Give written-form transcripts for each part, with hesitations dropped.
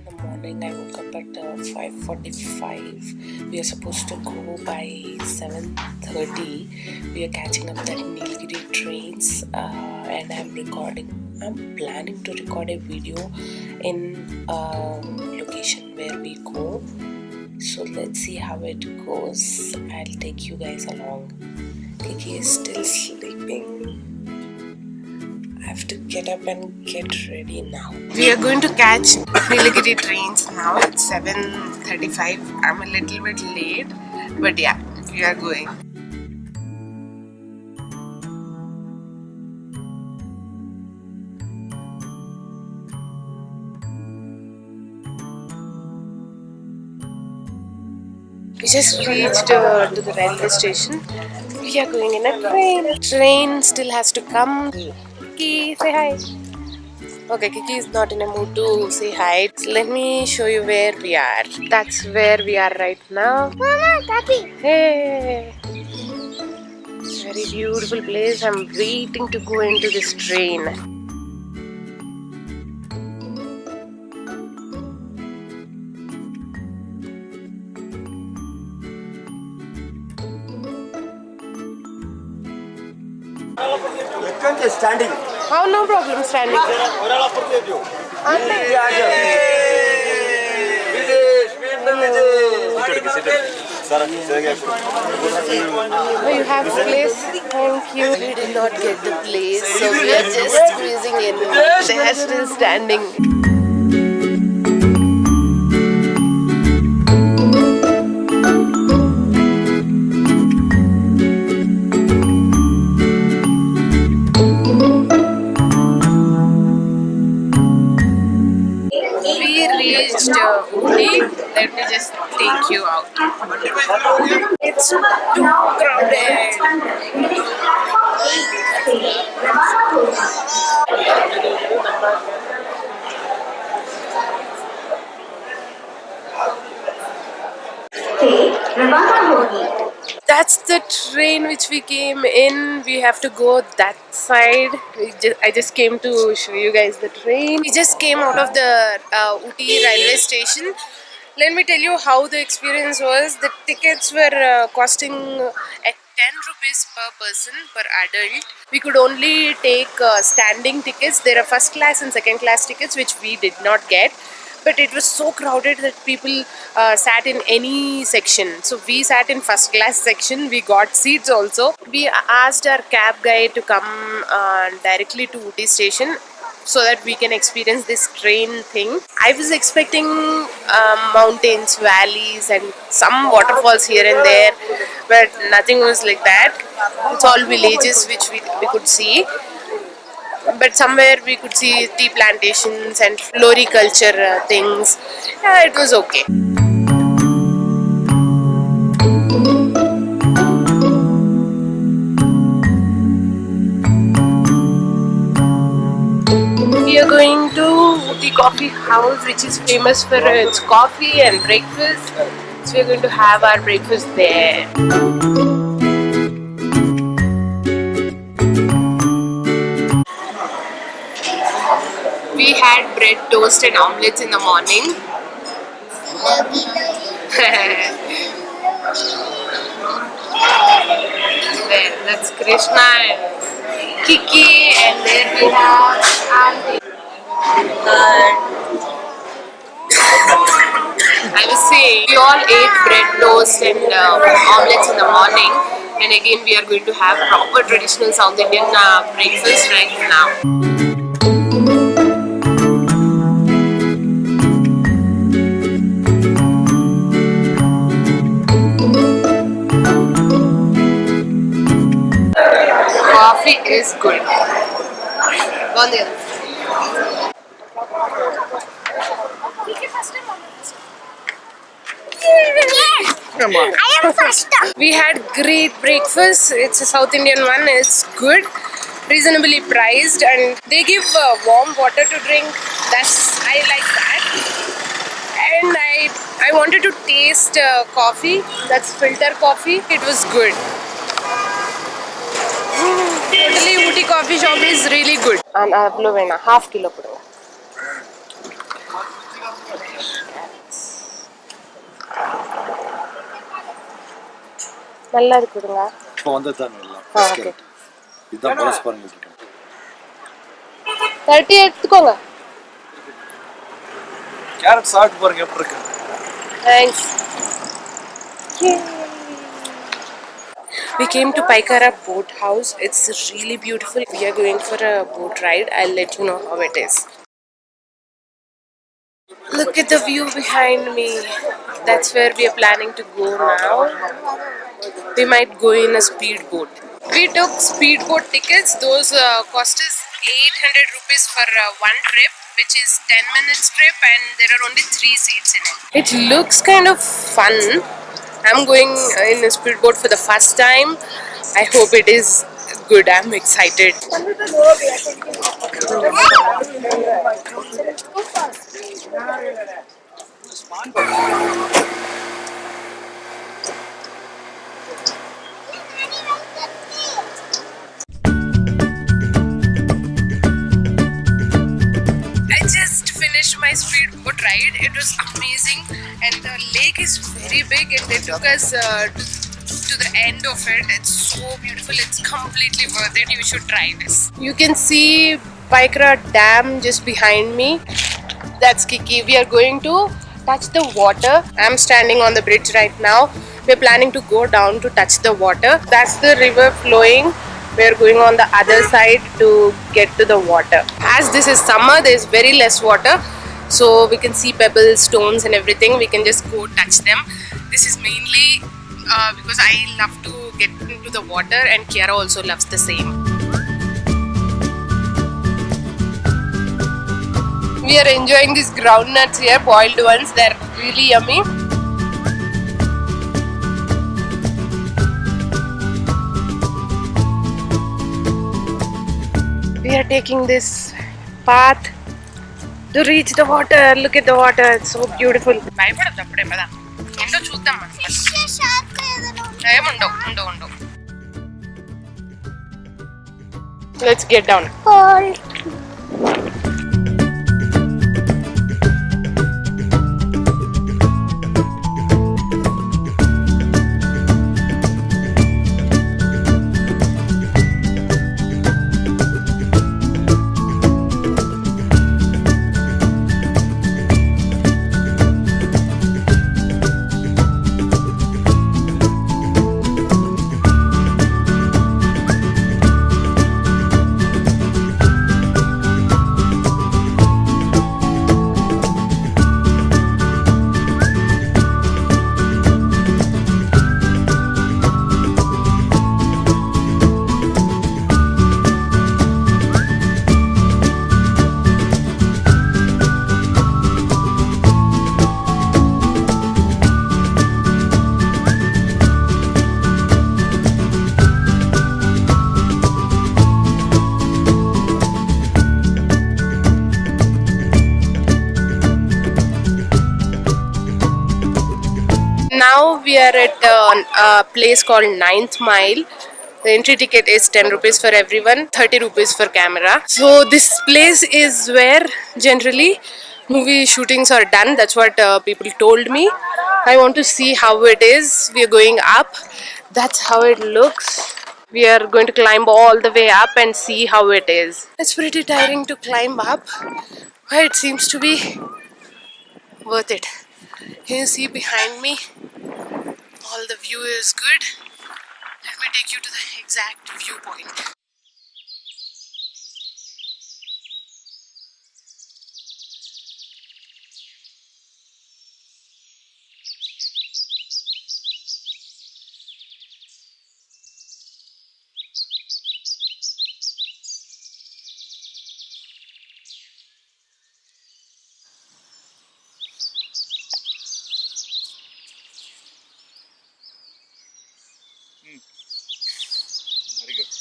in the morning. I woke up at 5:45. We are supposed to go by 7:30. We are catching up that Nilgiri trains and I'm planning to record a video in a location where we go. So let's see how it goes. I'll take you guys along. Kiki is still sleeping. I have to get up and get ready now. We are going to catch Nilgiri trains now. It's 7:35. I'm a little bit late, but yeah, we are going. We just reached to the railway station. We are going in a train. Train still has to come. Kiki, say hi. Okay, Kiki is not in a mood to say hi. So let me show you where we are. That's where we are right now. Mama, Daddy. Hey! Very beautiful place. I'm waiting to go into this train. Standing. Oh, no problem standing. You have place? Thank you. We did not get the place, so we are just squeezing in. They are still standing. Ooty. Let me just take you out. It's too crowded. That's the train which we came in. We have to go that side. I just came to show you guys the train. We just came out of the Ooty railway station. Let me tell you how the experience was. The tickets were costing at 10 rupees per person per adult. We could only take standing tickets. There are first class and second class tickets which we did not get. But it was so crowded that people sat in any section. So we sat in first class section. We got seats also. We asked our cab guy to come directly to Ooty station so that we can experience this train thing. I was expecting mountains, valleys and some waterfalls here and there, but nothing was like that. It's all villages which we could see. But somewhere we could see tea plantations and floriculture things. Yeah, it was okay. We are going to Ooty Coffee House, which is famous for its coffee and breakfast. So we are going to have our breakfast there. We had bread, toast and omelets in the morning. There, that's Krishna and Kiki, and there we have Auntie. I was saying, we all ate bread, toast and omelets in the morning, and again we are going to have proper traditional South Indian breakfast right now. Coffee is good. Go on the other. Come on. I am faster. We had great breakfast. It's a South Indian one. It's good, reasonably priced, and they give warm water to drink. I like that. And I wanted to taste coffee. That's filter coffee. It was good. Totally Ooty coffee shop is really good. And half kilo. நல்லா இருக்குதுங்க. இப்போ வந்து தான் எல்லாம் ஆ first okay. Carrot இதுதான் பழசு பாருங்க. 30 எடுத்துக்கோங்க. கேரட் சாப்பிட்டு பாருங்க எப்படி இருக்கு. Thanks. We came to Paikara boat house. It's really beautiful. We are going for a boat ride. I'll let you know how it is. Look at the view behind me. That's where we are planning to go now. We might go in a speedboat. We took speedboat tickets. Those cost us 800 rupees for one trip, which is 10 minutes trip, and there are only 3 seats in it. It looks kind of fun. I'm going in a speedboat for the first time. I hope it is good. I'm excited. I just finished my speedboat ride. It was amazing, and the lake is very big, and they took us to the end of it. It's so beautiful. It's completely worth it. You should try this. You can see Paikra Dam just behind me. That's Kiki. We are going to touch the water. I'm standing on the bridge right now. We're planning to go down to touch the water. That's the river flowing. We're going on the other side to get to the water. As this is summer, there's very less water. So we can see pebbles, stones and everything. We can just go touch them. This is mainly because I love to get into the water, and Kiara also loves the same. We are enjoying these groundnuts here, boiled ones. They're really yummy. We are taking this path to reach the water. Look at the water. It's so beautiful. Let's get down. Cold. Now we are at a place called Ninth Mile. The entry ticket is 10 rupees for everyone, 30 rupees for camera. So this place is where generally movie shootings are done. That's what people told me. I want to see how it is. We are going up. That's how it looks. We are going to climb all the way up and see how it is. It's pretty tiring to climb up, but it seems to be worth it. Can you see behind me? All the view is good. Let me take you to the exact viewpoint.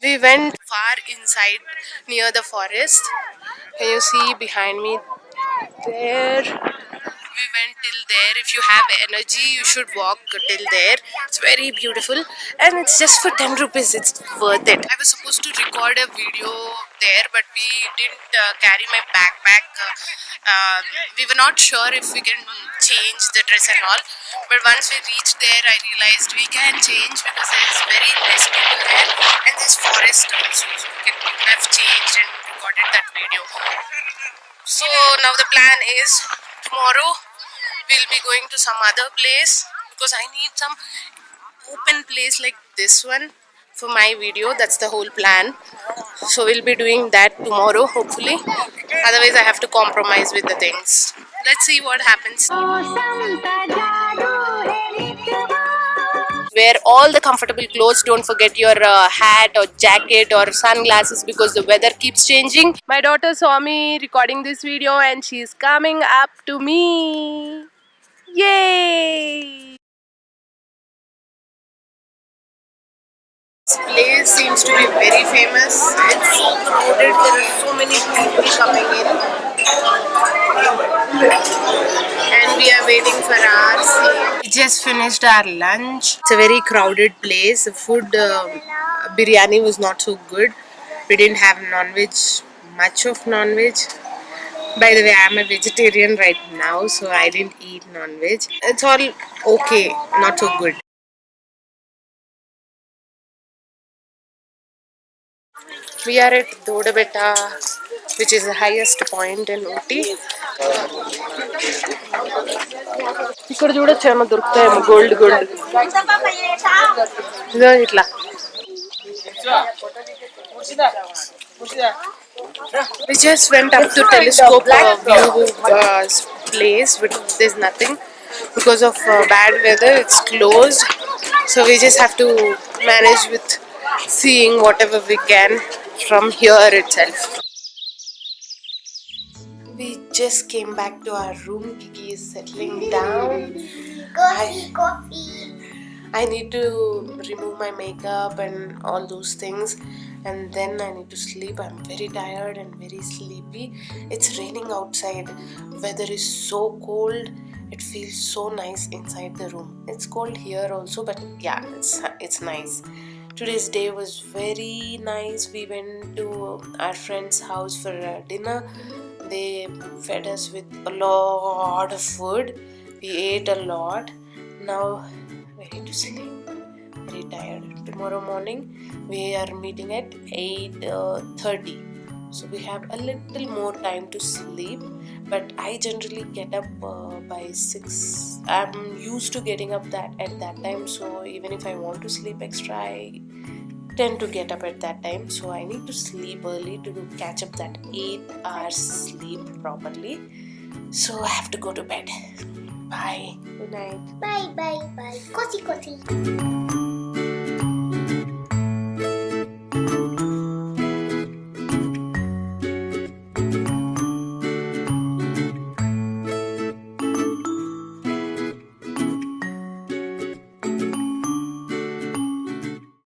We went far inside near the forest. Can you see behind me there? We went till there. If you have energy, you should walk till there. It's very beautiful, and it's just for 10 rupees. It's worth it. I was supposed to record a video there, but we didn't carry my backpack. We were not sure if we can change the dress and all. But once we reached there, I realized we can change because there's very less people there, and there's forest also. So we could have changed and recorded that video. So now the plan is tomorrow we'll be going to some other place because I need some open place like this one for my video. That's the whole plan. So we'll be doing that tomorrow, hopefully. Otherwise I have to compromise with the things. Let's see what happens. Wear all the comfortable clothes. Don't forget your hat or jacket or sunglasses because the weather keeps changing. My daughter saw me recording this video and she's coming up to me. Yay! This place seems to be very famous. It's so crowded. There are so many people coming in. And we are waiting for our seat. We just finished our lunch. It's a very crowded place. The food, biryani was not so good. We didn't have non-veg, much of non-veg. By the way, I'm a vegetarian right now, so I didn't eat non-veg. It's all okay, not so good. We are at Dodabetta, which is the highest point in Ooty. ఇక్కడ చూడొచ్చేమో దొరుకుతాయేమో gold ఇదో ఇట్లా. We just went up to telescope view place, but there's nothing because of bad weather. It's closed, so we just have to manage with seeing whatever we can from here itself. We just came back to our room. Kiki is settling down. Coffee. I need to remove my makeup and all those things, and then I need to sleep. I'm very tired and very sleepy. It's raining outside. Weather is so cold. It feels so nice inside the room. It's cold here also, but yeah, it's nice. Today's day was very nice. We went to our friend's house for dinner. They fed us with a lot of food. We ate a lot. Now ready to sleep. Very tired. Tomorrow morning we are meeting at 8:30. So we have a little more time to sleep. But I generally get up by 6. I'm used to getting up at that time. So even if I want to sleep extra, I tend to get up at that time. So I need to sleep early to catch up that 8 hours sleep properly. So I have to go to bed. Bye. Good night. Bye. Coffee.